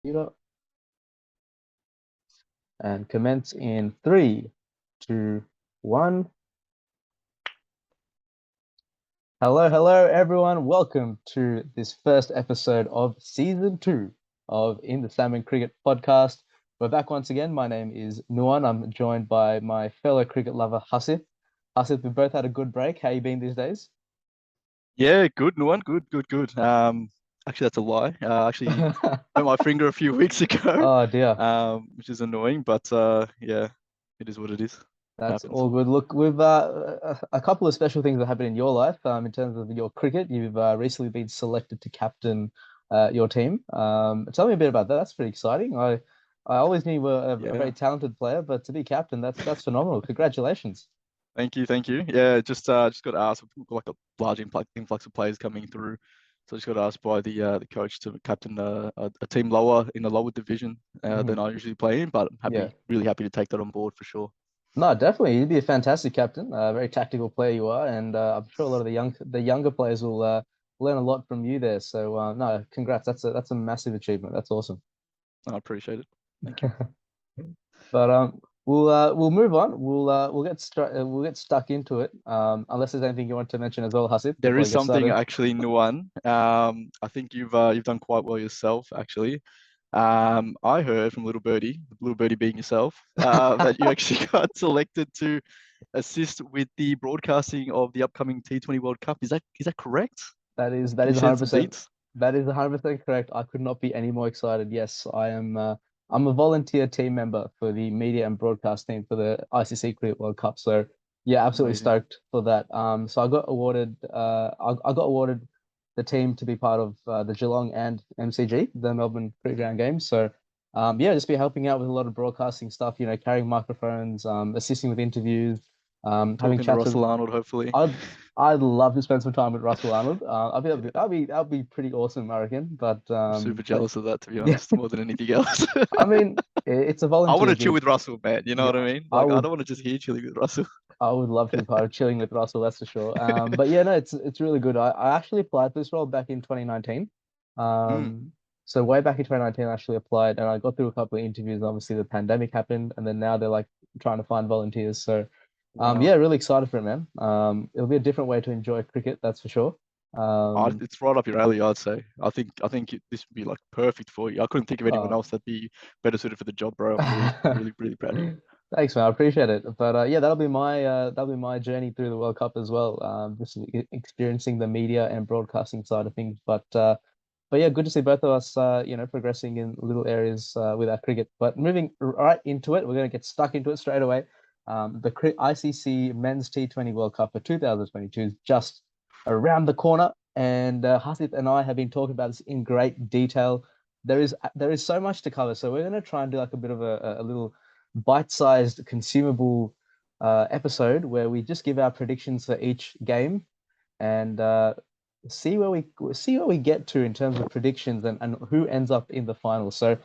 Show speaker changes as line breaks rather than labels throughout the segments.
Computer and commence in three, two, one. Hello, hello, everyone. Welcome to this first episode of season two of In the Salmon Cricket podcast. We're back once again. My name is Nuwan. I'm joined by my fellow cricket lover, Hasith. Hasith, we both had a good break. How you been these days?
Yeah, good, Nuwan. Good. Actually, that's a lie. Actually hurt my finger a few weeks ago,
Oh dear.
which is annoying, but yeah, it is what it is. It
That's
happens.
all good. Look, we've a couple of special things that happened in your life. In terms of your cricket, you've recently been selected to captain your team. Tell me a bit about that. That's pretty exciting. I always knew you were a
Yeah.
very talented player, but to be captain, that's phenomenal. Congratulations.
Thank you. Yeah, just got asked. We've got like a large influx of players coming through, so I just got asked by the coach to captain a team lower in a lower division than
Hmm.
I usually play in. But I'm
Yeah.
really happy to take that on board for sure.
No, definitely. You'd be a fantastic captain. A very tactical player you are, and I'm sure a lot of the younger players will learn a lot from you there. So no, congrats. That's a massive achievement. That's awesome.
I appreciate it. Thank you.
But we'll move on. We'll get stuck into it. Unless there's anything you want to mention as well, Hasib,
There
before we
is
get
something
started.
actually, Nuwan. I think you've done quite well yourself, actually. I heard from Little Birdie being yourself, that you actually got selected to assist with the broadcasting of the upcoming T20 World Cup. Is that correct?
That
Can you
is
share
100%.
some deets?
That is 100% correct. I could not be any more excited. Yes, I am. I'm a volunteer team member for the media and broadcast team for the ICC Cricket World Cup. So yeah, absolutely
Amazing.
stoked for that. So I got awarded. I got awarded the team to be part of the Geelong and MCG, the Melbourne Cricket Ground Games. So yeah, just be helping out with a lot of broadcasting stuff. Carrying microphones, assisting with interviews, having
Talking to
chats with.
Russell Arnold, hopefully.
I'd I'd love to spend some time with Russell Arnold. That'd be pretty awesome, I reckon.
I'm super
But
jealous of that, to be
yeah,
honest, more than anything else.
I mean, it's a
I want
volunteer
to chill
gig.
with Russell, man. You know
Yeah,
what I mean?
I
Like, I
would
don't want to just hear chilling with Russell.
I would love to be part of chilling with Russell, that's for sure. But yeah, no, it's really good. I actually applied for this role back in 2019.
Mm,
So way back in 2019, I actually applied and I got through a couple of interviews. Obviously, the pandemic happened, and then now they're like trying to find volunteers. So yeah,
wow.
really excited for it, man. It'll be a different way to enjoy cricket, that's for sure. Um,
It's right up your alley, I'd say. I think this would be like perfect for you. I couldn't think of anyone
uh,
else that'd be better suited for the job, bro. I'm really proud of you.
Thanks, man. I appreciate it. But yeah, that'll be my journey through the World Cup as well. Just experiencing the media and broadcasting side of things. But yeah, good to see both of us, progressing in little areas with our cricket. But moving right into it, we're going to get stuck into it straight away. The ICC Men's T20 World Cup for 2022 is just around the corner, and Hasith and I have been talking about this in great detail. There is so much to cover, so we're going to try and do like a bit of a little bite-sized, consumable episode where we just give our predictions for each game and see where we get to in terms of predictions and who ends up in the final. So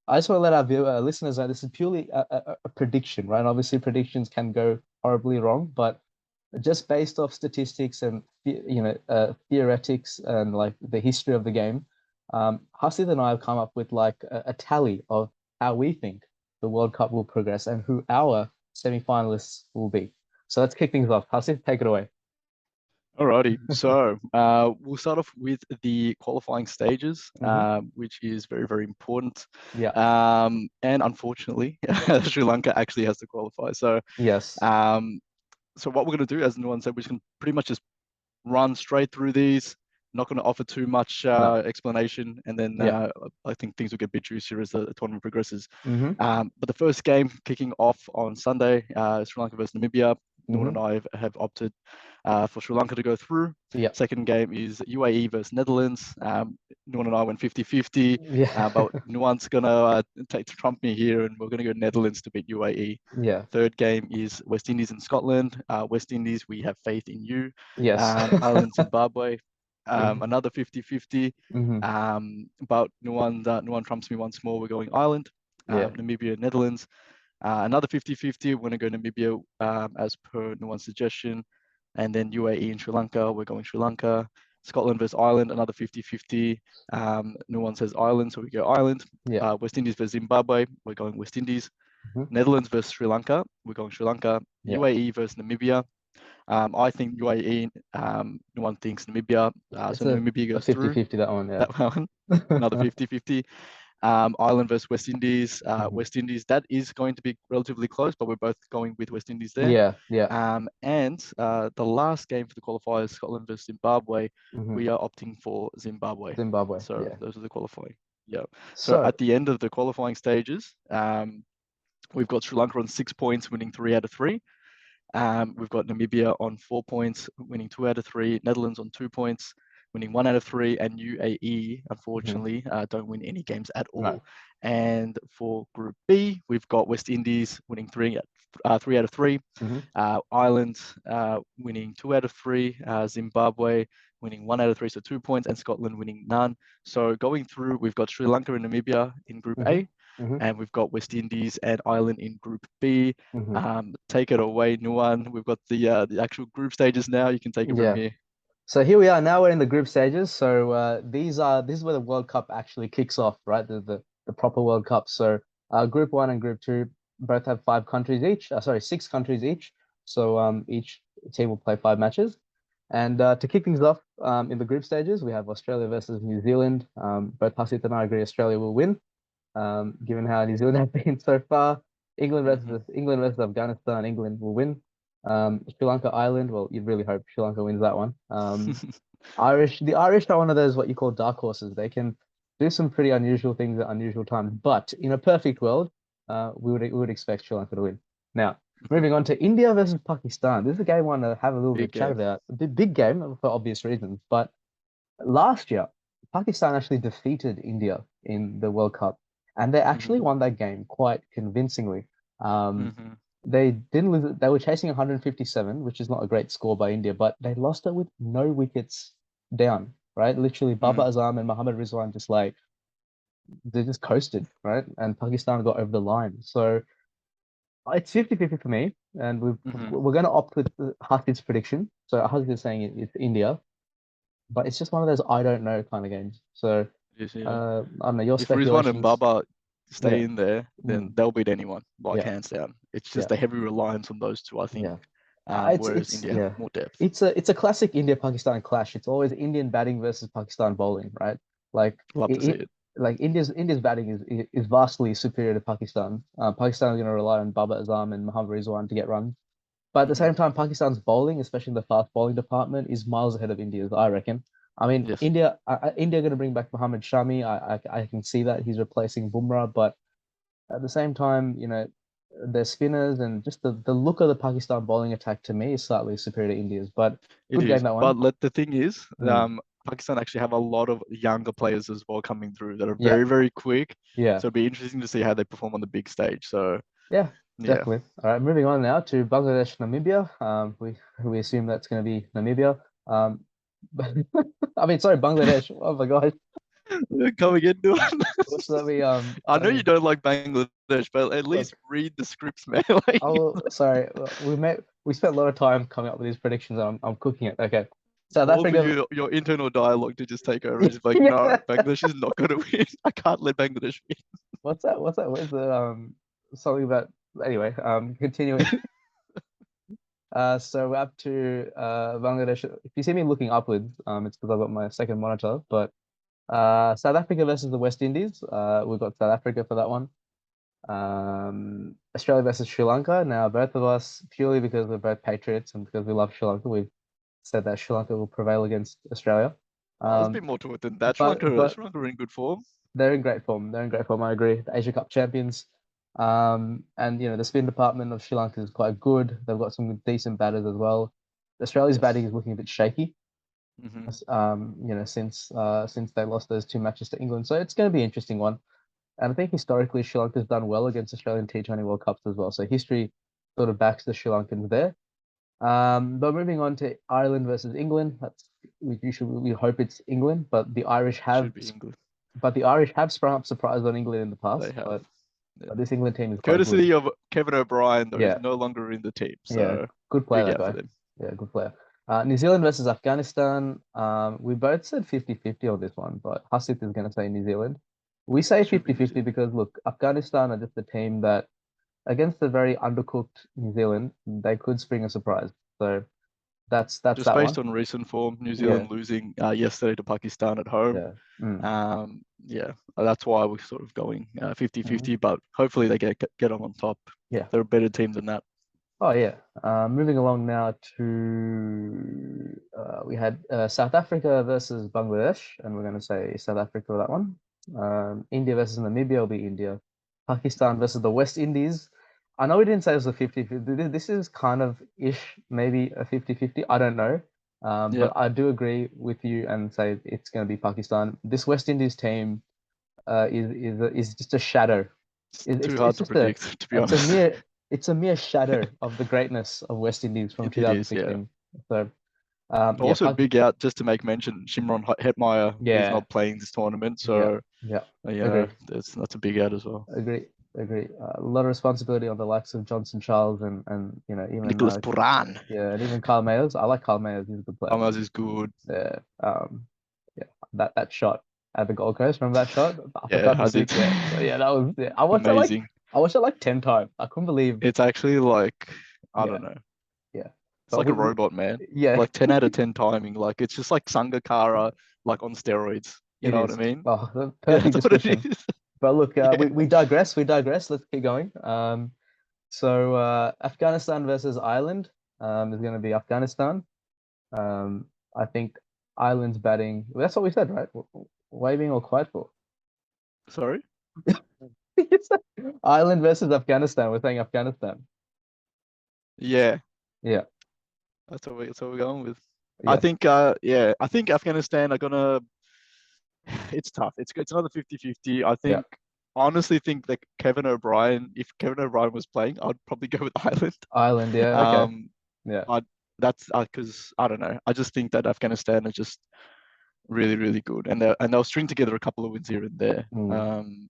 I just want to let our listeners know this is purely a prediction, right? Obviously, predictions can go horribly wrong, but just based off statistics and theoretics and like the history of the game, Hasid and I have come up with like a tally of how we think the World Cup will progress and who our semi-finalists will be. So let's kick things off. Hasid, take it away.
Alrighty. So we'll start off with the qualifying stages,
Hmm.
which is very important.
Yeah.
And unfortunately, Sri Lanka actually has to qualify. So
Yes.
um, so what we're going to do, as Nuwan said, we're just going to pretty much just run straight through these. Not going to offer too much
No.
explanation, and then
Yeah.
I think things will get a bit juicier as the tournament progresses.
Hmm.
But the first game kicking off on Sunday, Sri Lanka versus Namibia. Nuwan and
Hmm.
I have opted for Sri Lanka to go through.
Yeah.
Second game is UAE versus Netherlands. Nuwan and I went 50-50, but
Yeah.
Nuwan's going to take trump me here, and we're going to go Netherlands to beat UAE.
Yeah.
Third game is West Indies and Scotland. West Indies, we have faith in you.
Yes.
Ireland, Zimbabwe, another 50-50.
Hmm.
But Nuwan trumps me once more. We're going Ireland,
Yeah.
Namibia, Netherlands. Another 50-50. We're going to go Namibia as per Nuwan's suggestion. And then UAE and Sri Lanka. We're going Sri Lanka. Scotland versus Ireland, another 50-50. Nuwan says Ireland, so we go Ireland.
Yeah.
West Indies versus Zimbabwe, we're going West Indies.
Mhm.
Netherlands versus Sri Lanka, we're going Sri Lanka.
Yeah.
UAE versus Namibia. I think UAE, Nuwan thinks Namibia.
It's
So Namibia
a
goes through
50-50 that one, yeah.
that one. Another 50-50. Ireland versus West Indies. West Indies, that is going to be relatively close, but we're both going with West Indies there.
Yeah, yeah.
And the last game for the qualifiers, Scotland versus Zimbabwe,
Mhm.
we are opting for Zimbabwe.
Zimbabwe,
So
yeah.
those are the qualifying. Yeah. So
So,
at the end of the qualifying stages, we've got Sri Lanka on 6 points, winning 3 out of 3. We've got Namibia on 4 points, winning 2 out of 3. Netherlands on 2 points, winning 1 out of 3. And UAE, unfortunately, don't win any games at all.
right.
And for Group B, we've got West Indies winning 3 out of 3.
Mhm.
Ireland winning 2 out of 3. Zimbabwe winning 1 out of 3, so 2 points, and Scotland winning none. So going through, we've got Sri Lanka and Namibia in Group A, and we've got West Indies and Ireland in Group B. Take it away, Nuwan. We've got the actual group stages now. You can take it from
Yeah.
here.
So here we are. Now we're in the group stages. So this is where the World Cup actually kicks off, right? The proper World Cup. So Group 1 and Group 2 both have 5 countries each. Sorry, 6 countries each. So each team will play 5 matches. And to kick things off in the group stages, we have Australia versus New Zealand. Both Hasith and I agree Australia will win, given how New Zealand have been so far. England versus Afghanistan. England will win. Sri Lanka, Ireland. Well, you'd really hope Sri Lanka wins that one. The Irish are one of those what you call dark horses. They can do some pretty unusual things at unusual times. But in a perfect world, we would expect Sri Lanka to win. Now, moving on to India versus Pakistan. This is a game I want to have a little bit
Big
of chat
game.
about. A big game for obvious reasons. But last year, Pakistan actually defeated India in the World Cup, and they actually won that game quite convincingly. Um, they didn't lose it. They were chasing 157, which is not a great score by India, but they lost it with no wickets down, right? Literally, Baba Azam and Mohammad Rizwan just like they just coasted, right? And Pakistan got over the line. So it's 50-50 for me, and we're going to opt with Hasith's prediction. So Hasith is saying it's India, but it's just one of those I don't know kind of games. So
Yeah.
I don't know your
If Rizwan and
speculations.
Baba stay
Yeah,
in there, then they'll beat anyone, like
yeah,
hands down. It's
yeah,
just a heavy reliance on those two, I think.
yeah.
Whereas
It's
India have
yeah.
more depth.
It's a classic India-Pakistan clash. It's always Indian batting versus Pakistan bowling, right? Like
Love to see it.
like India's batting is vastly superior to Pakistan. Pakistan is going to rely on Baba Azam and Mohammad Rizwan to get runs. But at the same time, Pakistan's bowling, especially in the fast bowling department, is miles ahead of India's, I reckon. I mean,
Yes.
India going to bring back Mohammad Shami. I can see that he's replacing Bumrah, but at the same time, their spinners and just the look of the Pakistan bowling attack to me is slightly superior to India's. But
It
good game
is.
that one.
But the thing is,
Mm.
Pakistan actually have a lot of younger players as well coming through that are
Yeah,
very, very quick.
yeah,
So it'll be interesting to see how they perform on the big stage. So
yeah,
yeah,
definitely. All right, moving on now to Bangladesh, Namibia. We assume that's going to be Namibia. I mean, sorry, Bangladesh. Oh my gosh.
coming into it.
So let me
I know you don't like Bangladesh, but at least
look.
read the scripts, man. Like,
Oh, sorry. We spent a lot of time coming up with these predictions. I'm cooking it. Okay. South
all for
Africa.
your internal dialogue to just take over. It's just like, no,
Yeah.
Bangladesh is not going to win. I can't let Bangladesh win.
What's that? What's that? Where's the something about anyway, continuing. So we're up to Bangladesh. If you see me looking upwards, it's because I've got my second monitor. But South Africa versus the West Indies. We've got South Africa for that one. Australia versus Sri Lanka. Now both of us, purely because we're both patriots and because we love Sri Lanka, we've said that Sri Lanka will prevail against Australia.
Oh, there's a bit more to it than that.
But
Sri Lanka are in good form.
they're in great form. They're in great form. I agree. The Asia Cup champions. And the spin department of Sri Lanka is quite good. They've got some decent batters as well. Australia's batting
Yes.
is looking a bit shaky.
Hmm.
Since they lost those 2 matches to England, so it's going to be an interesting one. And I think historically Sri Lanka's done well against Australian T20 World Cups as well. So history sort of backs the Sri Lankans there. But moving on to Ireland versus England, we hope it's England, but
Should be England.
the Irish have sprung up surprise on England in the
They
past,
have.
but
Yeah.
this England team is quite good.
Courtesy of Kevin O'Brien, though, he's
Yeah,
no longer in the team.
yeah,
So
good player
big
that
out for
guy.
them.
Yeah, good player. New Zealand versus Afghanistan. We both said 50-50 on this one, but Hasith is going to say New Zealand. We say
Should be New
50-50
Zealand.
because, look, Afghanistan are just a team that, against a very undercooked New Zealand, they could spring a surprise. So that's
Just
that
based
one.
on recent form, New
Yeah,
Zealand losing yesterday to Pakistan at home.
yeah. Mm.
Yeah, that's why we're sort of going 50-50,
Mhm.
but hopefully they get on top.
Yeah.
They're a better team than that.
Oh yeah. Moving along now to we had South Africa versus Bangladesh, and we're going to say South Africa for that one. India versus Namibia will be India. Pakistan versus the West Indies. I know we didn't say it was a 50-50. This is kind of ish, maybe a 50-50. I don't know.
Yeah,
But I do agree with you and say it's going to be Pakistan. This West Indies team is just a shadow.
it's
It,
too
it's
hard
it's
to
just a
predict, to be
it's a
honest.
mere shadow of the greatness of West Indies from
It is, yeah.
2016. So yeah,
Also, big out just to make mention, Shimron Hetmeyer is
yeah,
not playing this tournament,
yeah,
so
yeah.
you know
Agree,
that's a big out as well.
agree, agree. A lot of responsibility on the likes of Johnson Charles and even
Nicholas Puran,
yeah, and even Carl Mayers. I like Carl Mayers. He's a good player.
Almaz is good.
Yeah, yeah. That shot at the Gold Coast. Remember that shot?
Yeah,
Uppercut
I did.
bazooka. Yeah, that was. Yeah.
Amazing.
I watched it like 10 times. I couldn't believe.
It's actually like, I
Yeah,
don't know.
yeah.
It's
But
like a robot, man.
yeah,
Like 10 out of 10 timing. Like it's just like Sangakkara, like on steroids. You
it
know what I
is.
mean?
Oh, the
Yeah,
perfect
that's what it
description.
is.
But look,
Yeah.
we digress. We digress. Let's keep going. So Afghanistan versus Ireland is going to be Afghanistan. Um, I think Ireland's batting. Well, that's what we said, right? Waving or quiet for?
Sorry?
Ireland versus Afghanistan. We're saying Afghanistan.
Yeah.
Yeah,
That's what we're going with. I
yeah,
think I think Afghanistan are gonna it's tough. It's another 50-50.
yeah.
I honestly think that Kevin O'Brien, if Kevin O'Brien was playing, I'd probably go with Ireland.
Ireland. Yeah. Okay.
Um,
Yeah.
but that's because I don't know. I just think that Afghanistan are just really, really good, and they'll string together a couple of wins here and there.
Mm,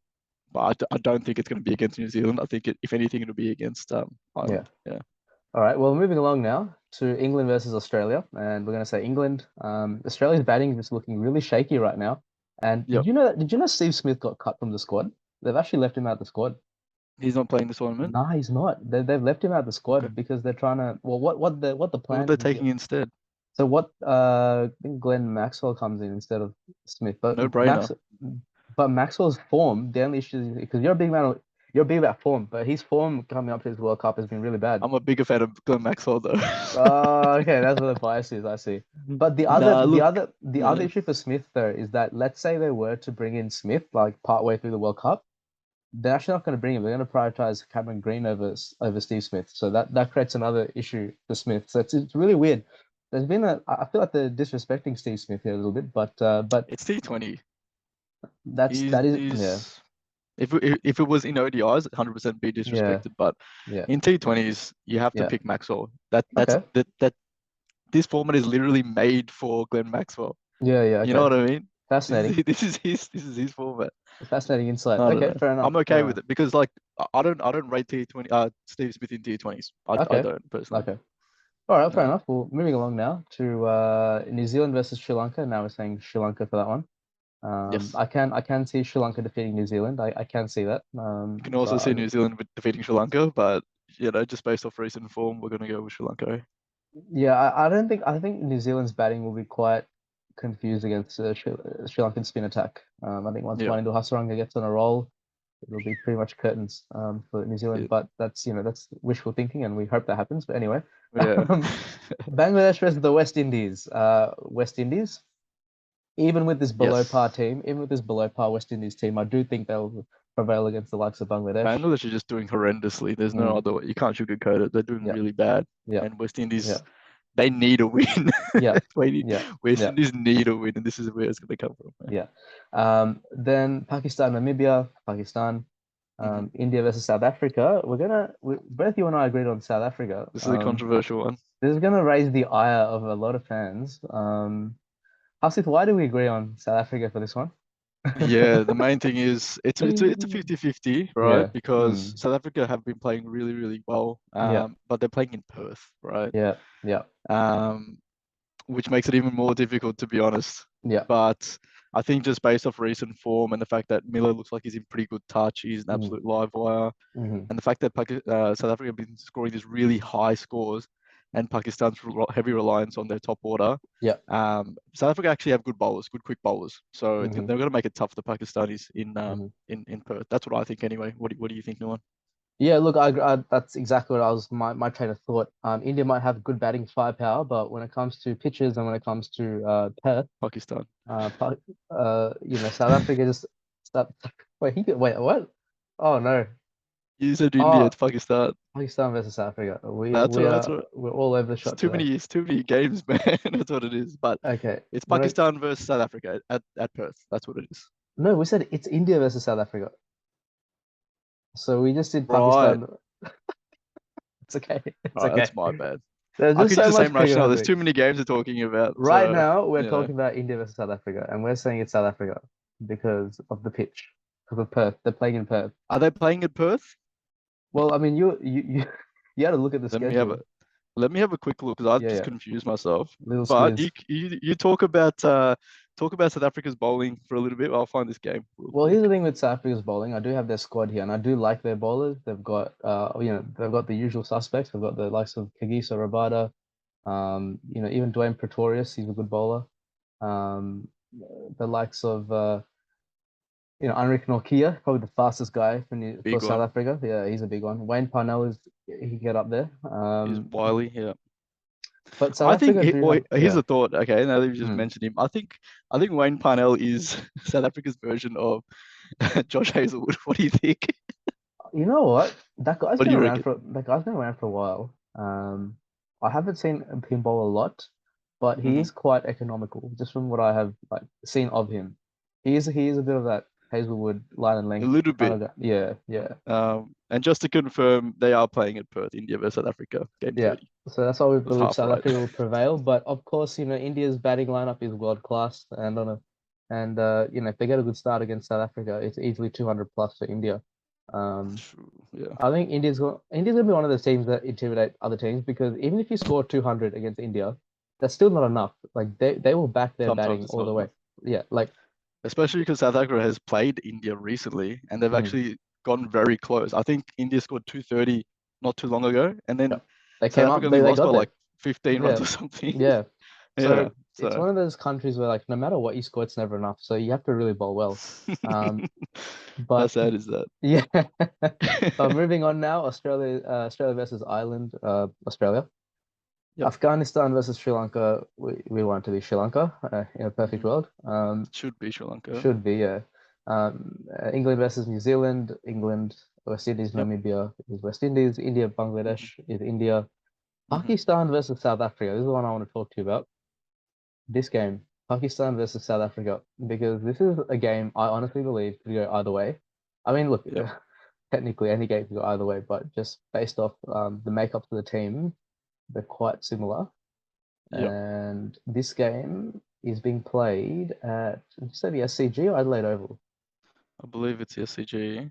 But I don't think it's going to be against New Zealand. I think if anything, it'll be against
yeah.
Ireland. Yeah.
All right. Well, moving along now to England versus Australia, and we're going to say England. Australia's batting is just looking really shaky right now. And
Yep.
Did you know Steve Smith got cut from the squad? They've actually left him out of the squad.
He's not playing this tournament.
Nah, he's not. They've left him out of the
Okay.
squad because they're trying to. Well, what the
Who are
plan
they
is here.
taking instead?
So what? I think Glenn Maxwell comes in instead of Smith,
No brainer.
But Maxwell's form. The only issue is because you're big about form, but his form coming up to his World Cup has been really bad.
I'm a bigger fan of Glenn Maxwell though.
Oh, okay, that's where the bias is. I see. But
Nah, look,
the other
yeah,
issue for Smith though is that let's say they were to bring in Smith like partway through the World Cup, they're actually not going to bring him. They're going to prioritize Cameron Green over Steve Smith. So that creates another issue for Smith. So it's really weird. There's been I feel like they're disrespecting Steve Smith here a little bit, but
it's T20.
that is yeah,
He's if it was in ODIs, 100% be
yeah,
disrespected. But
yeah,
in T20s, you have to
yeah.
pick Maxwell.
Okay.
That this format is literally made for Glenn Maxwell.
Yeah, yeah,
You know
okay.
what I mean?
Fascinating.
This is his format.
Fascinating insight.
I don't
Okay,
know.
fair enough.
I'm
Fair
okay with
enough.
it because like I don't rate T20 Steve Smith in T20s. I
Okay.
don't personally.
Okay. All right, fair
No.
enough. Well, moving along now to New Zealand versus Sri Lanka. Now we're saying Sri Lanka for that one.
Yes.
I can see Sri Lanka defeating New Zealand. I can see that.
You can also see New Zealand defeating Sri Lanka, but you know, just based off recent form, we're gonna go with Sri Lanka.
Yeah, I don't think I think New Zealand's batting will be quite confused against Sri Lankan spin attack. I think once
Yeah.
Wanindu Hasaranga gets on a roll, it'll be pretty much curtains for New Zealand.
Yeah.
But that's wishful thinking, and we hope that happens. But anyway,
Yeah.
Bangladesh versus the West Indies. West Indies. Even with this below par
Yes.
team, even with this below par West Indies team, I do think they'll prevail against the likes of Bangladesh.
Bangladesh are just doing horrendously. There's no
Mm,
other way. You can't sugarcoat it. They're doing
yeah,
really bad.
yeah,
And West
yeah,
Indies, they need a win.
yeah,
Wait,
yeah,
West
yeah,
Indies need a win, and this is where it's going to come from.
yeah. Then Pakistan, Namibia, Pakistan,
Mhm.
India versus South Africa. Both you and I agreed on South Africa.
This is a controversial one.
This is gonna raise the ire of a lot of fans. Hasith, why do we agree on South Africa for this one?
Yeah, the main thing is it's a 50-50, right?
Yeah.
Because
Mm.
South Africa have been playing really, really well,
Yeah.
but they're playing in Perth, right?
Yeah. Yeah.
Um, which makes it even more difficult, to be honest.
Yeah.
But I think just based off recent form and the fact that Miller looks like he's in pretty good touch, he's an
Mm-hmm.
absolute live wire,
Mm-hmm.
and the fact that South Africa have been scoring these really high scores, and Pakistan's heavy reliance on their top order.
Yeah.
South Africa actually have good bowlers, good quick bowlers, so they're
Mm-hmm.
going to make it tough for the Pakistanis
Mm-hmm.
in Perth. That's what I think anyway. What do you think, Nuwan?
Yeah, look, that's exactly what I was my train of thought. India might have good batting firepower, but when it comes to pitches and when it comes to Perth,
Pakistan.
Pa South Africa just stop. Wait, wait, what? Oh no.
You said India,
Oh,
it's Pakistan.
Pakistan versus South Africa. We
That's
we
what. That's
are
what.
we're all over the shot today.
It's too many games, man. That's what it is. But
Okay.
it's
When
Pakistan versus South Africa at Perth. That's what it is.
no, we said it's India versus South Africa. So we just did
Right.
Pakistan. It's okay. It's
All right.
okay.
That's my bad.
There's
I
just
could use
so
the
much
same
cricket
rationale. There's
happening.
too many games we're talking about.
Right
So,
now, we're
you know,
talking about India versus South Africa, and we're saying it's South Africa because of the pitch, because of Perth. They're playing in Perth.
are they playing at Perth?
Well, I mean, you you had to look at the
Let me have a
schedule.
let me have a quick look because I
Yeah,
just
yeah.
confused myself.
Little
But
squeeze.
you talk about South Africa's bowling for a little bit. I'll find this game real
Well, here's the
quick.
thing with South Africa's bowling. I do have their squad here, and I do like their bowlers. They've got, they've got the usual suspects. They've got the likes of Kagiso Rabada, even Dwayne Pretorius. He's a good bowler. Um, the likes of, Anrich Nortje, probably the fastest guy for
Big
South
one.
Africa. Yeah, he's a big one. Wayne Parnell he can get up there.
Is Wiley. Yeah.
But South
I think
Africa do
well,
have,
here's
yeah.
a thought. Okay, now that you just
Hmm.
mentioned him, I think Wayne Parnell is South Africa's version of Josh Hazelwood. What do you think?
You know what?
What do you reckon?
That guy's been around for a while. I haven't seen him bowl a lot, but he
Hmm.
is quite economical, just from what I have like seen of him. He is a bit of that Hazelwood line and
A
length
little
kind
bit.
of guy. Yeah, yeah,
And just to confirm, they are playing at Perth, India versus South Africa, game
yeah.
30.
So that's why we
Was
believe
half
South
right.
Africa will prevail. But of course, India's batting lineup is world class, if they get a good start against South Africa, it's easily 200 plus for India. Um,
True. Yeah.
I think India's gonna be one of those teams that intimidate other teams because even if you score 200 against India, that's still not enough. Like they will back their
Sometimes
batting
it's
all
not
the way.
enough.
Yeah, like
Especially because South Africa has played India recently and they've
mm,
actually gotten very close. I think India scored 230 not too long ago, and
yeah.
then
They
South
came
Africa
up,
only
they
lost by
got there.
like 15 runs
Yeah,
or something.
yeah.
Yeah.
So it's
So
one of those countries where like no matter what you score, it's never enough. So you have to really bowl well. Um,
how
but
sad is that?
yeah. But moving on now, Australia versus Ireland, Australia.
Yep.
Afghanistan versus Sri Lanka. We want it to be Sri Lanka in a perfect
Hmm.
world.
Should be Sri Lanka.
Should be, yeah. England versus New Zealand. England, West Indies,
Yep.
Namibia is West Indies. India,
Hmm.
Bangladesh is India.
Hmm.
Pakistan versus South Africa. This is the one I want to talk to you about. This game, Pakistan versus South Africa, because this is a game I honestly believe could go either way. I mean, look,
Yep.
technically any game could go either way, but just based off the makeup of the team, they're quite similar.
Yep.
And this game is being played at, did you say the SCG or Adelaide Oval?
I believe it's the SCG.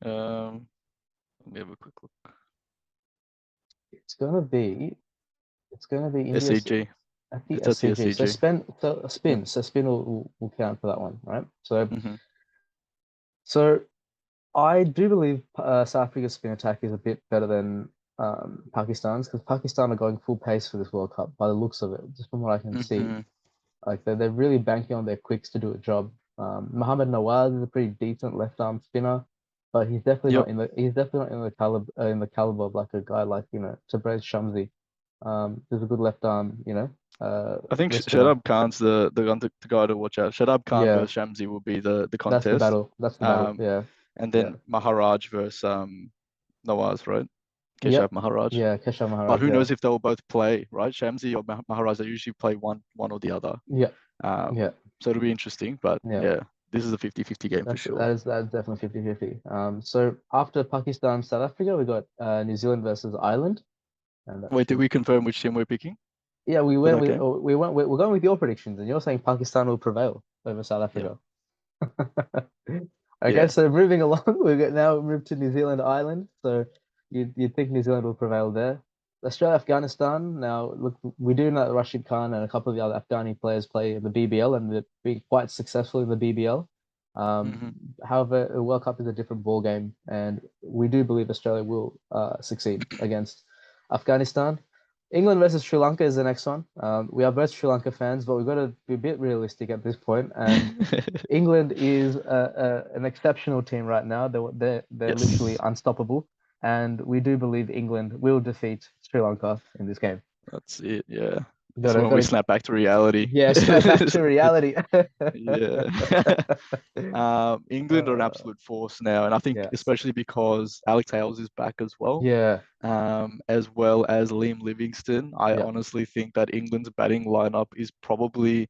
Let me have a quick look.
It's gonna be it's gonna be India's
SCG.
at the
It's at the
SCG. So
SCG.
spin so
Yep.
spin. So spin will count for that one, right? So
Hmm.
so I do believe South Africa's spin attack is a bit better than Pakistan's because Pakistan are going full pace for this World Cup by the looks of it, just from what I can see.
Hmm.
Like they're really banking on their quicks to do a job. Mohamed Nawaz is a pretty decent left arm spinner, but
Yep.
he's definitely not in the caliber of like a guy like Tabraiz Shamsi. There's a good left arm,
I think
wrist spinner.
Shadab Khan's the guy to watch out. Shadab Khan
Yeah,
versus Shamsi will be the
that's the
contest.
battle. That's the battle.
Um,
Yeah,
and
yeah,
then Maharaj versus Nawaz, right? Keshav
yep,
Maharaj.
yeah. Keshav
But
Maharaj.
who
Yeah,
knows if they'll both play, right? Shamsi or Maharaj, they usually play one or the other.
yeah,
Um,
yeah,
so it'll be interesting. But
yeah.
yeah, this is a 50-50 game for
That's
sure.
that is definitely 50-50. So after Pakistan, South Africa, we got New Zealand versus Ireland, and that
Wait, did
should
we confirm which team we're picking
yeah
for that game?
we're going with your predictions, and you're saying Pakistan will prevail over South
Yeah,
Africa. Okay,
yeah.
so moving along, we got now moved to New Zealand, Ireland. So you'd think New Zealand will prevail there. Australia, Afghanistan. Now, look, we do know that Rashid Khan and a couple of the other Afghani players play in the BBL and they've been quite successful in the BBL. Um,
Hmm.
However, the World Cup is a different ball game, and we do believe Australia will succeed against Afghanistan. England versus Sri Lanka is the next one. We are both Sri Lanka fans, but we've got to be a bit realistic at this point. And England is an exceptional team right now. They're literally
Yes,
unstoppable, and we do believe England will defeat Sri Lanka in this game.
that's it. Yeah. This is
Gotta
when we
gotta
snap back to reality.
yeah, snap back to reality.
Yeah. England are an
Uh,
absolute force now, and I think
yes.
especially because Alex Hales is back
Yeah.
as well as Liam Livingston. I
Yeah.
honestly think that England's batting lineup is probably,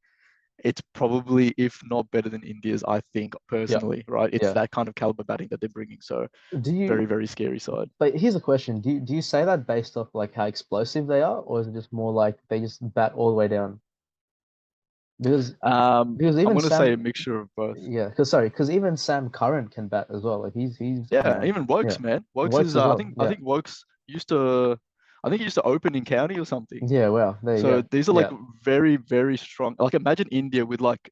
if not better than India's, I think
Yeah.
personally, right? It's
Yeah.
that kind of caliber batting that they're bringing. So
Do you,
very, very scary side.
but here's a question. Do you say that based off like how explosive they are, or is it just more like they just bat all the way down? Because because
I'm
even
gonna say
Sam
a mixture of both.
yeah, because even Sam Curran can bat as well. Like he's
Yeah, even
yeah.
Wokes, man. Wokes
Works
is
as
I
well.
think I
Yeah.
think Wokes used to I think he used to open in county or something.
Yeah, well, there you
So
go.
these are like
Yeah.
very, very strong. Like imagine India with like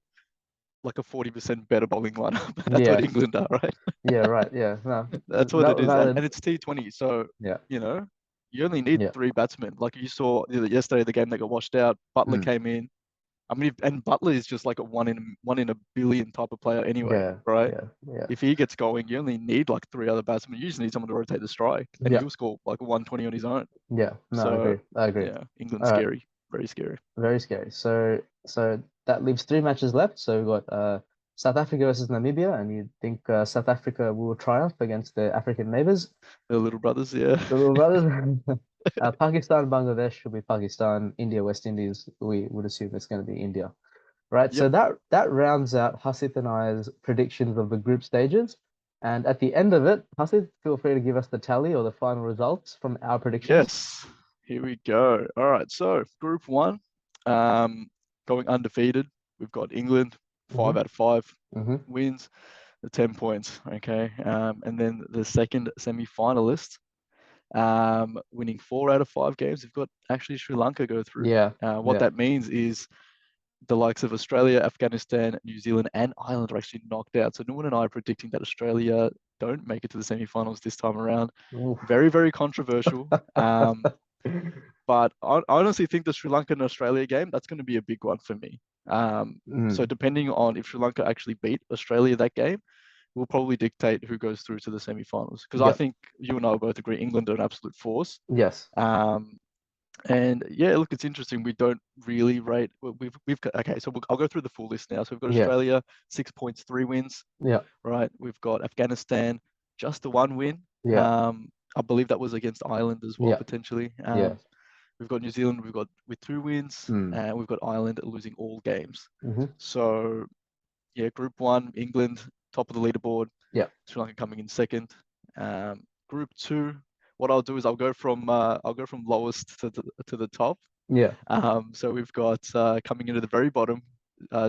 a 40% better bowling lineup. That's what
Yeah.
England are, right?
Yeah, right. Yeah. No.
That's what it
That
is. And
valid.
it's T20. So,
Yeah.
you know, you only need
Yeah.
three batsmen. Like you saw yesterday, the game that got washed out, Butler
Mm.
came in. I mean, and Butler is just like a one in a billion type of player anyway,
Yeah.
right?
Yeah. Yeah.
If he gets going, you only need like three other batsmen. You just need someone to rotate the strike, and
Yeah.
he'll score like 120 on his own.
Yeah. No, I
So,
agree. I agree.
yeah, England's
All right.
scary, very scary.
Very scary. So that leaves three matches left. So we've got South Africa versus Namibia, and you think South Africa will triumph against their African neighbors,
The little brothers, yeah.
the little brothers. Pakistan, Bangladesh will be Pakistan. India, West Indies, we would assume it's going to be India. Right.
Yep.
So that rounds out Hasith and I's predictions of the group stages. And at the end of it, Hasith, feel free to give us the tally or the final results from our predictions.
Yes. Here we go. All right. So, Group One, um, going undefeated. We've got England,
Hmm.
5 out of 5
Hmm.
wins, the 10 points. Okay. And then the second semi-finalist, winning 4 out of 5 games. We've got actually Sri Lanka go through.
Yeah.
What
Yeah.
that means is the likes of Australia, Afghanistan, New Zealand, and Ireland are actually knocked out. So Nuwan and I are predicting that Australia don't make it to the semi-finals this time around.
Oof.
Very, very controversial. But I honestly think the Sri Lanka and Australia game, that's going to be a big one for me. So
Mm.
depending on if Sri Lanka actually beat Australia that game, will probably dictate who goes through to the semi-finals. Because I
Yep.
think you and I both agree England are an absolute force.
Yes.
Um, and yeah, look, it's interesting. We don't really rate. We've got okay. So I'll go through the full list now. So we've got
Yeah.
Australia 6 points, 3 wins.
Yeah.
Right. We've got Afghanistan just the 1 win.
Yeah.
I believe that was against Ireland as well
Yeah.
potentially.
Yeah.
We've got New Zealand. We've got with 2 wins,
Mm.
and we've got Ireland losing all games.
Hmm.
So yeah, Group One, England top of the leaderboard.
Yeah.
Sri Lanka coming in second. Group Two, what I'll do is I'll go from lowest to the top.
Yeah.
So we've got coming into the very bottom,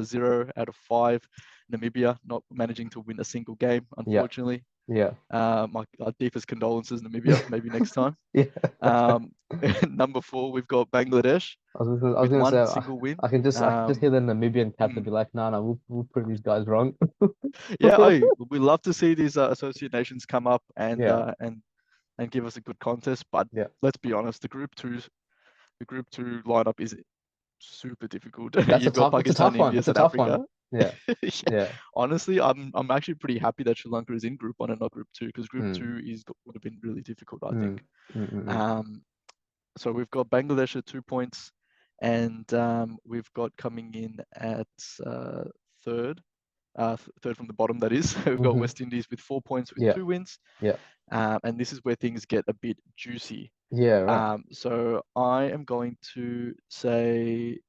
0 out of 5, Namibia not managing to win a single game,
Yeah.
unfortunately.
Yeah.
My deepest condolences, Namibia. Maybe next time.
Yeah.
Um, number 4, we've got Bangladesh
I was
with
gonna say
one single win.
I can just hear the Namibian captain
Mm,
be like, no, no, we'll prove these guys wrong.
yeah, we love to see these associate nations come up
Yeah.
and give us a good contest. But
Yeah.
let's be honest, the group two lineup is super difficult. You've got
It's a
Pakistan,
tough one.
India,
It's a
South
tough one.
Africa.
Yeah.
Yeah.
Yeah.
Honestly, I'm actually pretty happy that Sri Lanka is in Group One and not Group Two because Group
Mm.
Two would have been really difficult, I
Mm.
think.
Mm. Mm. Mm.
Um, so we've got Bangladesh at 2 points, and we've got coming in at third, third from the bottom. That is, we've got
Mhm.
West Indies with 4 points with
Yeah.
2 wins,
Yeah.
and this is where things get a bit juicy.
Yeah. Right.
So I am going to say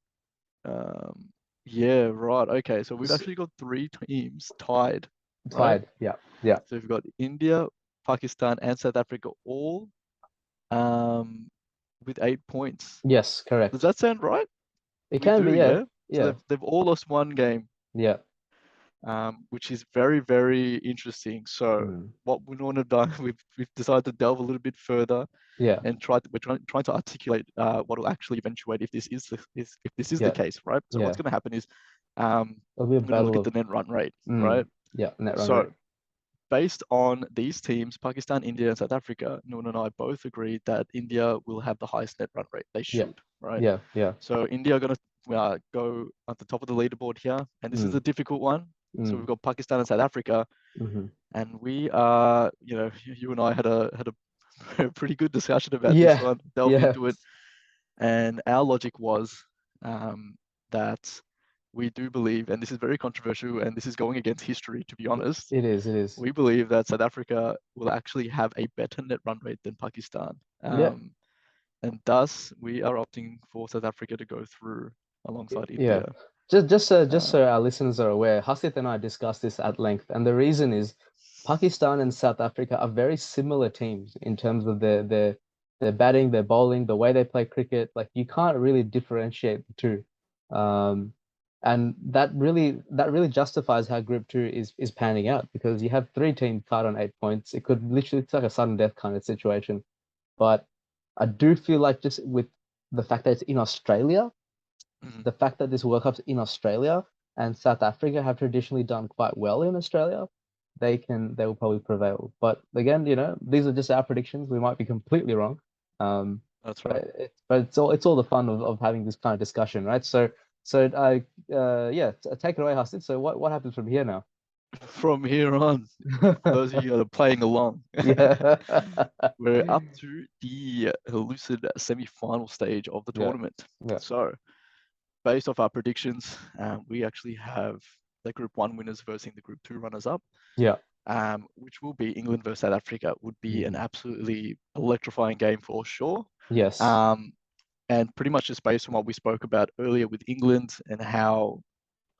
um, yeah, right. Okay, so we've
S
actually got 3 teams tied, right?
Tied. Yeah. Yeah.
So we've got India, Pakistan, and South Africa all um, with 8 points.
Yes.
Does
Correct.
that sound right?
It
We
can be.
do,
Yeah.
yeah. So
Yeah.
they've all lost one game.
Yeah.
which is very, very interesting. So
Mm.
what we want to do, we've decided to delve a little bit further
Yeah.
and we're trying to articulate what will actually eventuate if this is if this is the
Yeah.
case, right? So what's
Yeah.
going to happen is um,
It'll be a
we're going to look
battle
at
of
the net run rate, right?
yeah, net run
So
rate.
based on these teams, Pakistan, India, and South Africa, Nuwan and I both agreed that India will have the highest net run rate. They
Yeah.
should, right?
Yeah. Yeah.
So India are going to go at the top of the leaderboard here, and this is a
Mm.
difficult one. So we've
Mm.
got Pakistan and South Africa,
Mm-hmm.
and we are, you and I had a pretty good discussion about this
Yeah.
one, delved
Yeah.
into it, and our logic was that we do believe, and this is very controversial, and this is going against history, to be honest.
It is. It is.
We believe that South Africa will actually have a better net run rate than Pakistan.
Yeah.
And thus, we are opting for South Africa to go through alongside
Yeah.
India.
Just so
Um,
our listeners are aware, Hasith and I discussed this at length, and the reason is Pakistan and South Africa are very similar teams in terms of their batting, their bowling, the way they play cricket. Like you can't really differentiate the two. Um, and that really justifies how Group Two is panning out because you have three teams caught on 8 points. It could literally it's like a sudden death kind of situation. But I do feel like just with the fact that it's in Australia
mhm.
the fact that this World Cup's in Australia and South Africa have traditionally done quite well in Australia, they will probably prevail. But again, these are just our predictions. We might be completely wrong. Um,
That's
but
right.
it's all the fun of having this kind of discussion, right? So I yeah, take it away, Hassan. So what happens from here now?
From here on, for those of you that are playing along,
Yeah.
we're up to the elusive semi-final stage of the
Yeah.
tournament.
Yeah.
So, based off our predictions, we actually have the Group 1 winners versus the Group 2 runners-up,
Yeah.
which will be England versus South Africa. Would be an
Mhm.
absolutely electrifying game for sure.
Yes.
Um, and pretty much just based on what we spoke about earlier with England and how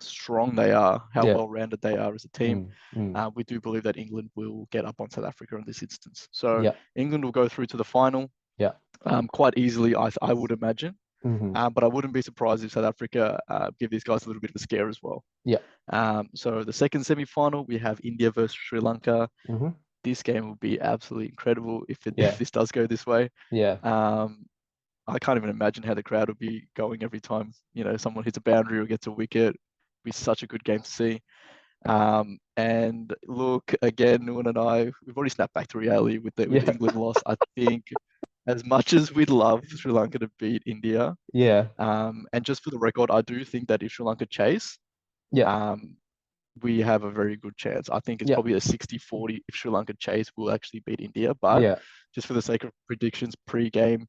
strong they are, how
Yeah.
well-rounded they are as a team,
Mm. Mm.
we do believe that England will get up on South Africa in this instance. So
Yeah.
England will go through to the final
Yeah.
quite easily, I would imagine.
Hmm.
But I wouldn't be surprised if South Africa give these guys a little bit of a scare as well.
Yeah.
So the second semi-final, we have India versus Sri Lanka.
Hmm.
This game will be absolutely incredible if
Yeah.
this does go this way.
Yeah.
Um, I can't even imagine how the crowd will be going every time someone hits a boundary or gets a wicket. It'll be such a good game to see. And look, again, Nuwan and I, we've already snapped back to reality with the
Yeah.
England loss. I think as much as we'd love Sri Lanka to beat India,
Yeah.
and just for the record, I do think that if Sri Lanka chase,
Yeah.
um, we have a very good chance. I think it's
Yeah.
probably a 60-40 if Sri Lanka chase will actually beat India. But
Yeah.
just for the sake of predictions pre-game,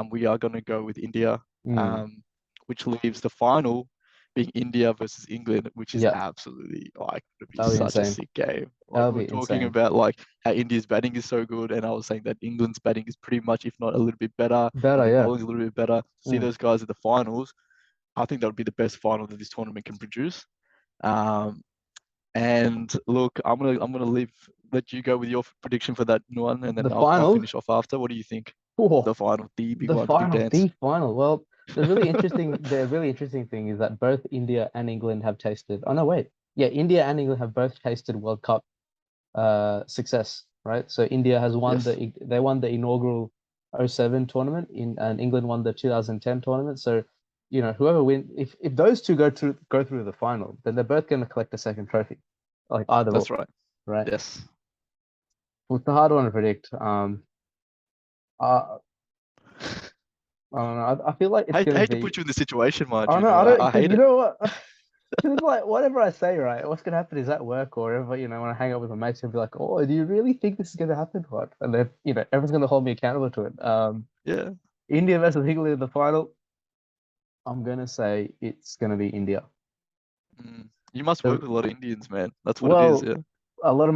we are going to go with India,
Mm.
which leaves the final being India versus England, which is
Yeah.
absolutely like going to be
That'll be
such a
insane.
sick game. Like
That'll
we were
be
talking
insane.
about like how India's batting is so good, and I was saying that England's batting is pretty much, if not a little bit better, and
Better,
their
yeah.
bowling is a little bit better. See
Mm.
those guys at the finals. I think that would be the best final that this tournament can produce. Um, and look, I'm gonna let you go with your prediction for that one, and
The
then I'll
final.
finish off after. What do you think?
Oh,
The final, the big
the
one, the big
final,
dance.
the final. Well, the really interesting thing is that both India and England have tasted. Oh no, wait. Yeah, India and England have both tasted World Cup success, right? So India has won
Yes,
the inaugural '07 tournament and England won the 2010 tournament. So, whoever win if those two go through the final, then they're both going to collect a second trophy, like either
that's
or,
right.
right?
Yes.
Well, it's a hard one to predict. I, I don't know. I feel like it's
I
gonna
hate to
be.
put you in the situation, mind
I don't
you.
know.
No,
I don't
I
because
hate
you
it.
know what? 'Cause it's like whatever I say, right? What's gonna happen is at work or wherever, when I hang out with my mates, they'll be like, "Oh, do you really think this is gonna happen?" What? And then, everyone's gonna hold me accountable to it.
Yeah.
India versus England in the final. I'm gonna say it's gonna be India.
You must
The,
work with a lot of Indians, man. That's what it is.
well,
Yeah.
a lot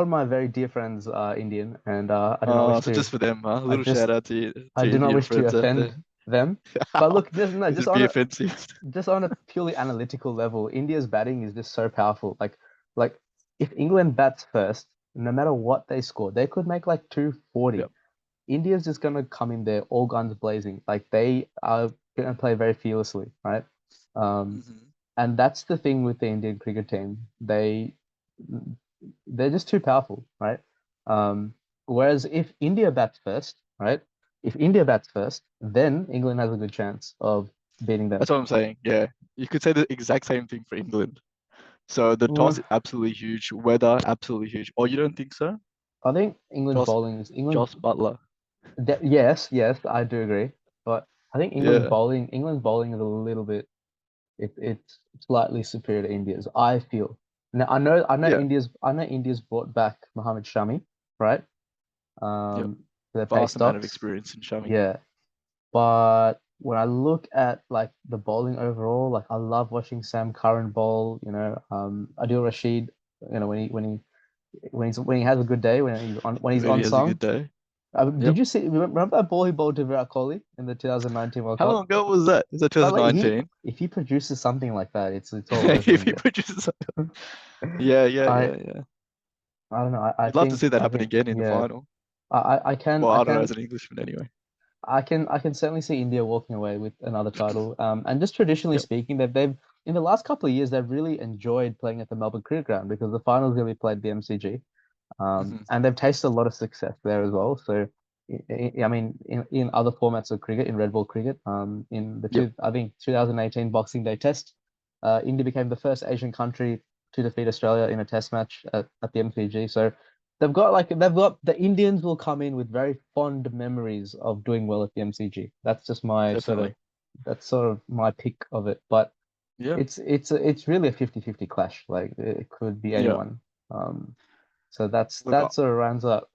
of my very dear friends are Indian, and I do not wish
So
to.
just for them, huh? A
I
little
just
shout out to
I
your
do not
Indian
wish to
friends out there.
offend them. But look, just no,
This would be offensive.
just on a purely analytical level, India's batting is just so powerful. Like if England bats first, no matter what they score, they could make like 240.
Yep.
India's just gonna come in there all guns blazing. Like they are gonna play very fearlessly, right? Um,
Hmm.
and that's the thing with the Indian cricket team. They're just too powerful, right? Whereas if India bats first, right? If India bats first, then England has a good chance of beating them.
That's what I'm saying. Yeah, you could say the exact same thing for England. So the toss
Mm,
is absolutely huge. Weather absolutely huge. Oh, you don't think so?
I think England's
Joss
bowling is England.
Joss Butler.
Yes, yes, I do agree. But I think
Yeah,
England's bowling is a little bit it's slightly superior to India's. I feel. Now
yeah,
I know India's brought back Mohammad Shami, right?
yeah.
For their pay
Vast amount of
stocks.
experience in Shami.
Yeah. But when I look at like the bowling overall, like I love watching Sam Curran bowl, Adil Rashid, when he has a good day, when he's
When
on
he has a good
song.
day.
Did
Yep.
you see remember that ball he bowled to Virat Kohli in the 2019 World
How
Cup?
long ago was that? Is that
But like he
2019?
if he produces something like that, it's all over
If he
India.
produces, yeah, yeah,
I
yeah, yeah.
I don't know.
You'd love to see that happen again in the
Yeah.
final. Well,
I
I don't know as
can
an Englishman anyway.
I can certainly see India walking away with another title. And just traditionally
Yep.
speaking, they've in the last couple of years they've really enjoyed playing at the Melbourne Cricket Ground because the finals going to be played at the MCG.
Hmm.
And they've tasted a lot of success there as well. So, I mean, in other formats of cricket, in red ball cricket, in
Yep.
I think 2018 Boxing Day Test, India became the first Asian country to defeat Australia in a Test match at the MCG. So they've got the Indians will come in with very fond memories of doing well at the MCG. That's just my
Definitely.
that's sort of my pick of it. But
Yeah.
it's really a 50-50 clash. Like it could be
Yeah.
anyone. So
Look,
that sort of rounds up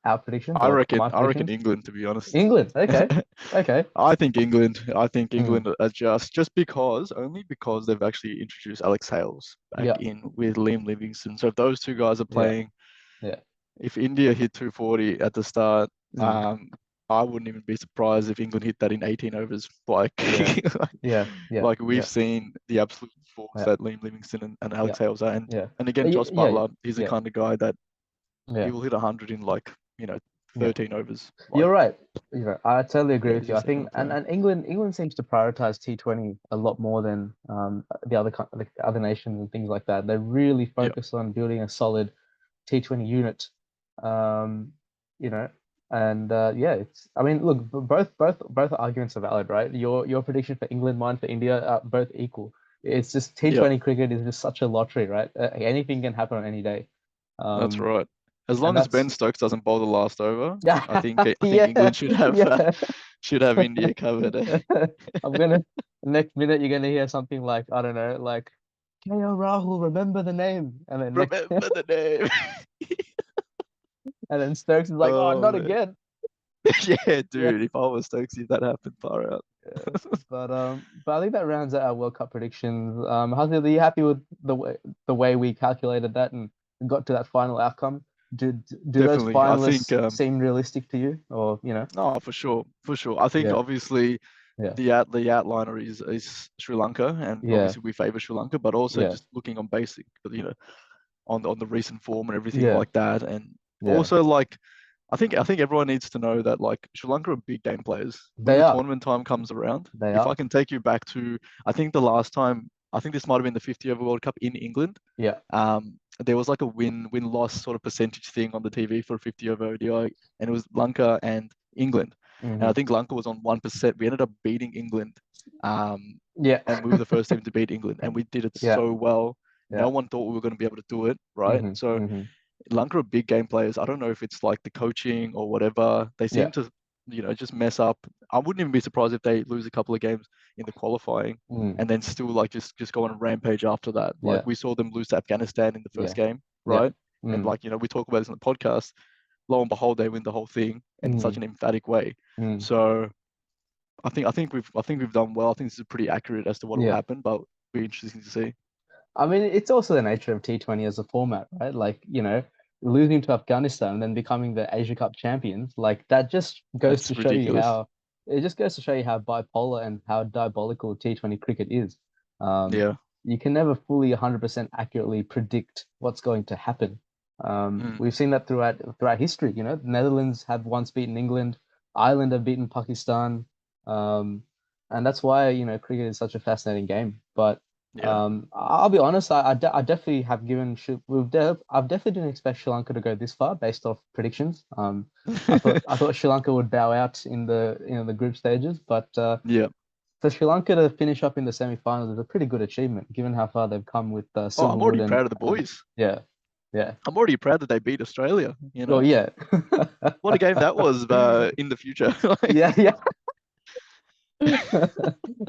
our predictions
I
or
reckon
my
I reckon
predictions.
England, to be honest.
England. Okay. Okay.
I think England. I think
Mm.
England are just because only because they've actually introduced Alex Hales back
Yeah.
in with Liam Livingstone. So if those two guys are
Yeah.
playing,
Yeah.
if India hit 240 at the start,
Mm.
I wouldn't even be surprised if England hit that in 18 overs. Like,
Yeah. Yeah. Yeah.
like we've
Yeah.
seen the absolute force
Yeah.
that Liam Livingstone and
Yeah.
Alex Hales are,
Yeah.
and again,
Yeah.
Joss
Yeah.
Butler, he's the
Yeah.
kind of guy that he
Yeah.
will hit 100 in like
Yeah.
13 overs.
You're
Like,
right. You're right. I totally agree
yeah,
with
he's
you. I
just that
think
kind of player.
and England seems to prioritize T20 a lot more than the other nations and things like that. They really
Yeah,
focus on building a solid T20 unit. Um, you know, and yeah, it's. I mean, look, both arguments are valid, right? Your prediction for England, mine for India, are both equal. It's just
yeah,
T20 cricket is just such a lottery, right? Anything can happen on any day.
that's
Um,
right. As
and
long as Ben
that's
Stokes doesn't bowl the last over,
yeah,
I think
yeah,
England
yeah.
should have India covered. Eh?
I'm gonna next minute you're gonna hear something like I don't know, like KL Rahul, remember the name, and then next
Remember the name.
and then Stokes is like, oh,
Oh
not
man.
again.
Yeah,
Yeah.
dude. If I was Stokes, if that happened, far out.
Yeah. But I think that rounds out our World Cup predictions. Hazel, are you happy with the way we calculated that and got to that final outcome? Do those
Definitely. I think
finalists seem realistic to you, or
no, for sure. For sure. I think
Yeah,
obviously
yeah,
the outliner is Sri Lanka, and
yeah,
obviously we favor Sri Lanka, but also
yeah,
just looking on basic, on the recent form and everything
yeah,
like that, and
yeah.
also like I think everyone needs to know that like Sri Lanka are big game players. When
They
the
are,
tournament time comes around,
they
if I
are.
can take you back to, I think the last time, I think this might have been the 50 over World Cup in England.
Yeah.
There was like a win loss sort of percentage thing on the TV for 50 over ODI, and it was Lanka and England, and I
Hmm.
think Lanka was on 1%. We ended up beating England, um,
Yeah.
and we were the first team to beat England, and we did it
Yeah.
so well.
Yeah.
No one thought we were going to be able to do it, right?
Hmm.
So
Hmm.
Lanka are big game players. I don't know if it's like the coaching or whatever. They
Yeah.
seem to, just mess up. I wouldn't even be surprised if they lose a couple of games in the qualifying
Mm.
and then still like just go on a rampage after that. Like
Yeah.
we saw them lose to Afghanistan in the first
Yeah.
game,
Yeah.
right? And
Mm.
like, we talk about this on the podcast. Lo and behold, they win the whole thing and in such
Mm.
an emphatic way.
Mm.
So I think we've done well. I think this is pretty accurate as to what will
Yeah.
happen, but it'll be interesting to see.
I mean, it's also the nature of T20 as a format, right? Like, losing to Afghanistan and then becoming the Asia Cup champions, like that just goes to
That's
show you
ridiculous.
how it just goes to show you how bipolar and how diabolical T20 cricket is. Um,
Yeah.
you can never fully 100% accurately predict what's going to happen.
Mm,
We've seen that throughout history. The Netherlands have once beaten England, Ireland have beaten Pakistan, um, and that's why cricket is such a fascinating game. But
Yeah.
I'll be honest. I definitely have given. I've definitely didn't expect Sri Lanka to go this far based off predictions. I thought Sri Lanka would bow out in the group stages, but
Yeah.
for Sri Lanka to finish up in the semi-finals is a pretty good achievement, given how far they've come with
Oh, I'm
Silverwood
already
and
proud of the boys.
yeah, yeah.
I'm already proud that they beat Australia, you
Well,
know?
yeah,
What a game that was in the future. Like,
yeah, yeah.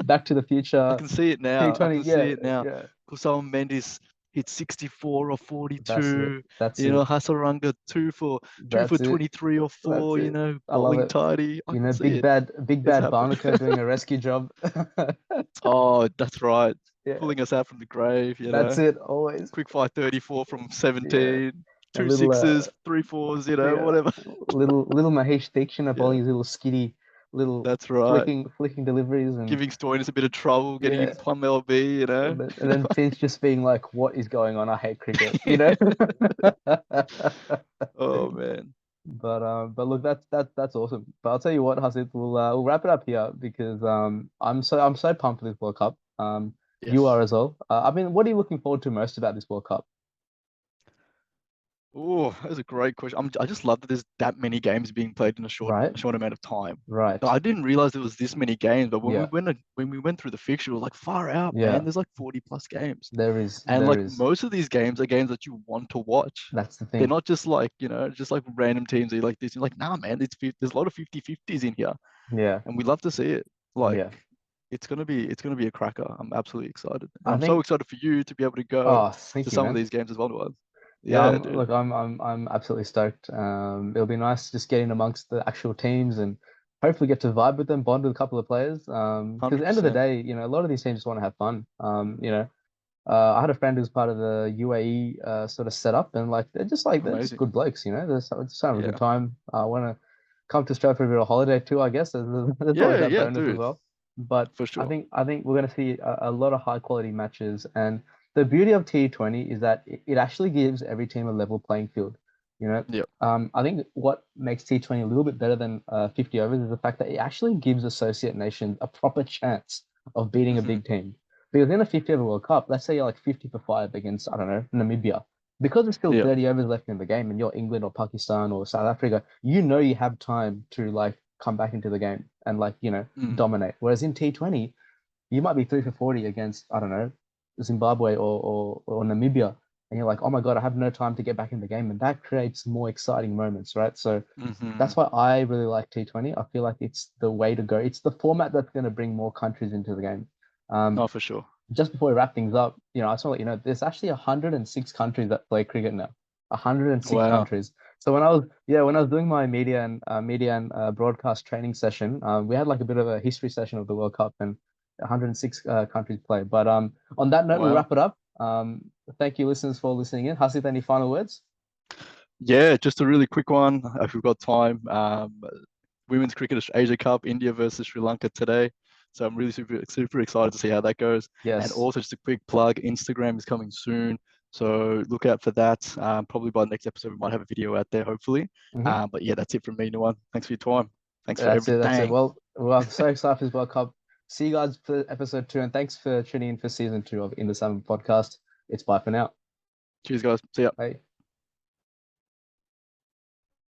Back to the
I
Future,
can see it now. I
T20.
can see
Yeah,
it now.
yeah.
Kusal Mendes hit 64 or
That's it.
42.
That's
You know,
it.
Hasaranga two for
That's it.
23 or
That's
4, you
it.
know,
I love
bowling
it.
tidy. I can see it.
Big
It's
bad
happened.
Barnacle doing a rescue job.
Oh, that's right.
Yeah,
Pulling us out from the grave, you
that's
know.
it. Always.
Quick fire 34 from
Yeah,
17,
a
two
little
sixes, three fours, you know,
yeah,
whatever.
little Mahesh Dixon
Yeah,
bowling his little skitty, little
that's right.
flicking deliveries and
Giving Stoinis a bit of trouble, getting
yeah,
him plum LB, you know.
and then Finch just being like, "What is going on? I hate cricket," you know.
Oh man.
But look, that's awesome. But I'll tell you what, Hasith, we'll wrap it up here because I'm so pumped for this World Cup. You
Yes.
are as well. I mean, what are you looking forward to most about this World Cup?
Oh, that's a great question. I just love that there's that many games being played in
Right,
a short amount of time.
right.
I didn't realize there was this many games, but
Yeah,
when we went through the fixture, we were like far out, man.
yeah.
There's like 40 plus games.
There is,
And
there
like
is.
most of these games are games that you want to watch.
That's the
They're
thing.
not just like, just like random teams that you like this. You're like, nah, man, there's a lot of 50-50s in here.
Yeah,
And we love to see it. Like
yeah.
it's gonna be a cracker. I'm absolutely excited. And
I
I'm so
think.
excited for you to be able to go
Oh,
to
thank you,
some of
man.
these games as well, Nuwan.
Yeah,
Yeah, dude.
look, I'm absolutely stoked. It'll be nice just getting amongst the actual teams and hopefully get to vibe with them, bond with a couple of players. Because at the end of the
100%.
day, a lot of these teams just want to have fun. I had a friend who's part of the UAE sort of setup, and like they're just
Amazing.
good blokes. They're just having a good
Yeah.
time. I want to come to Australia for a bit of holiday too. I guess there's always
Yeah,
that
yeah,
bonus as
dude.
well. But
For
I
sure.
think I think we're going to see a lot of high quality matches, and the beauty of T20 is that it actually gives every team a level playing field. You know,
Yeah.
I think what makes T20 a little bit better than 50 overs is the fact that it actually gives associate nations a proper chance of beating a
Hmm.
big team. Because in a 50 over World Cup, let's say you're like 50 for 5 against, I don't know, Namibia. Because there's still
Yeah.
30 overs left in the game and you're England or Pakistan or South Africa, you have time to like come back into the game and like,
Mm.
dominate. Whereas in T20, you might be 3 for 40 against, I don't know, Zimbabwe or Namibia. And you're like, oh my God, I have no time to get back in the game. And that creates more exciting moments, right? So
Hmm.
that's why I really like T20. I feel like it's the way to go. It's the format that's going to bring more countries into the game. Um,
No, for sure.
just before we wrap things up, I just want to let you know there's actually 106 countries that play cricket now. 106
Wow.
countries. So when I was doing my media and broadcast training session, we had like a bit of a history session of the World Cup and 106 countries play. But on that note, we'll
Wow.
wrap it up. Thank you, listeners, for listening in. Hasith, any final words?
Yeah, just a really quick one if we've got time. Women's Cricket Asia Cup, India versus Sri Lanka today. So I'm really super excited to see how that goes. And
Yes.
also just a quick plug, Instagram is coming soon. So look out for that. Probably by the next episode, we might have a video out there, hopefully.
Hmm.
But yeah, that's it from me, Nuwan. Thanks for your time. Thanks for
That's it. That's it.
everything.
Well, I'm so excited for this World Cup. See you guys for episode 2, and thanks for tuning in for season 2 of In the Salmon podcast. It's bye for now.
Cheers, guys. See ya.
Bye.